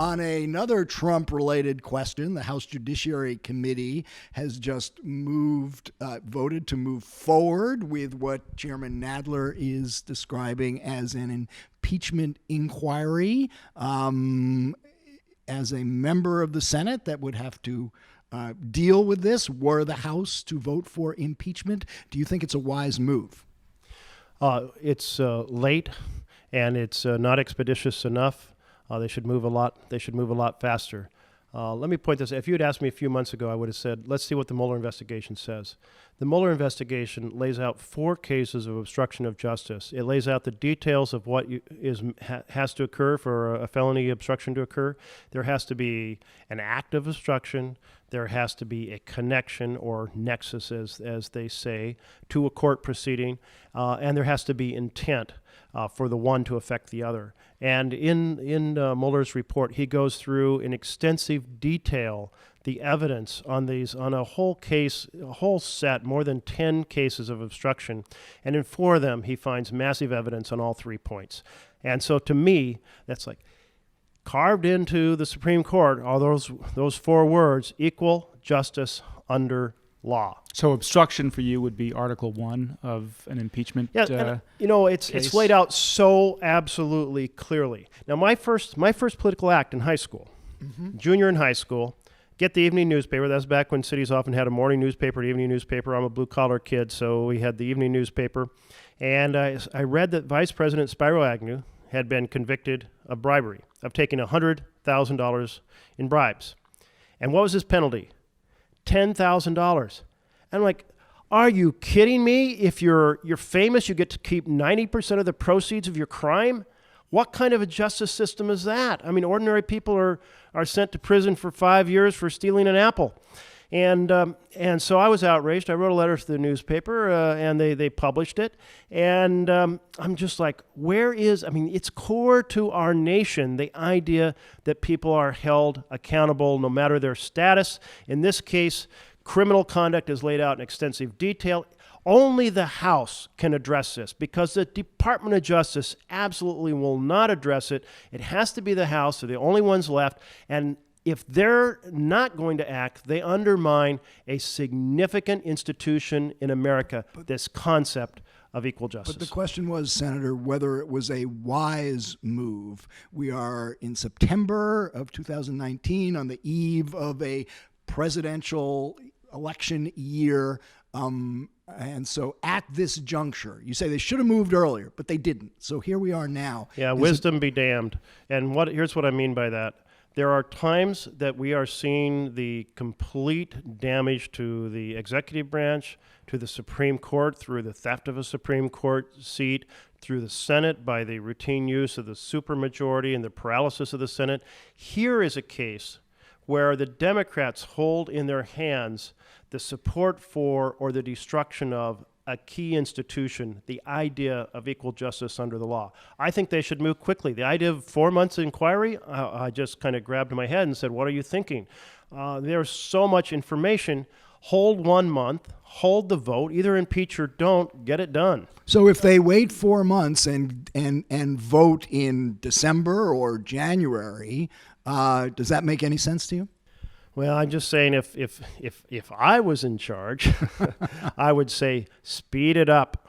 On another Trump-related question, the House Judiciary Committee has just voted to move forward with what Chairman Nadler is describing as an impeachment inquiry. As a member of the Senate that would have to deal with this, were the House to vote for impeachment, do you think it's a wise move? It's late, and it's not expeditious enough. They should move a lot faster. Let me point this out. If you had asked me a few months ago, I would have said, let's see what the Mueller investigation says. The Mueller investigation lays out 4 cases of obstruction of justice. It lays out the details of what has to occur for a felony obstruction to occur. There has to be an act of obstruction. There has to be a connection or nexus, as they say, to a court proceeding, and there has to be intent for the one to affect the other. And in Mueller's report, he goes through in extensive detail the evidence on a whole case, a whole set, more than 10 cases of obstruction. And in 4 of them, he finds massive evidence on all 3 points. And so to me, that's like carved into the Supreme Court, all those 4 words: equal justice under law. So obstruction for you would be Article 1 of an impeachment case? It's laid out so absolutely clearly. Now, my first political act in high school, junior in high school, get the evening newspaper. That's back when cities often had a morning newspaper, an evening newspaper. I'm a blue-collar kid, so we had the evening newspaper. And I read that Vice President Spiro Agnew had been convicted of bribery, of taking $100,000 in bribes. And what was his penalty? $10,000. And I'm like, are you kidding me? If you're famous, you get to keep 90% of the proceeds of your crime? What kind of a justice system is that? I mean, ordinary people are sent to prison for 5 years for stealing an apple. And so I was outraged. I wrote a letter to the newspaper, and they published it. And I'm just like, it's core to our nation, the idea that people are held accountable no matter their status. In this case, criminal conduct is laid out in extensive detail. Only the House can address this because the Department of Justice absolutely will not address it. It has to be the House. They're the only ones left. And if they're not going to act, they undermine a significant institution in America, this concept of equal justice. But the question was, Senator, whether it was a wise move. We are in September of 2019 on the eve of a presidential election year. And so at this juncture, you say they should have moved earlier, but they didn't. So here we are now. Yeah, wisdom be damned. And here's what I mean by that. There are times that we are seeing the complete damage to the executive branch, to the Supreme Court through the theft of a Supreme Court seat, through the Senate by the routine use of the supermajority and the paralysis of the Senate. Here is a case where the Democrats hold in their hands the support for or the destruction of a key institution, the idea of equal justice under the law. I think they should move quickly. The idea of 4 months inquiry, I just kind of grabbed my head and said, what are you thinking? There's so much information. Hold 1 month, hold the vote, either impeach or don't, get it done. So if they wait 4 months and vote in December or January, does that make any sense to you? Well, I'm just saying if I was in charge, I would say speed it up.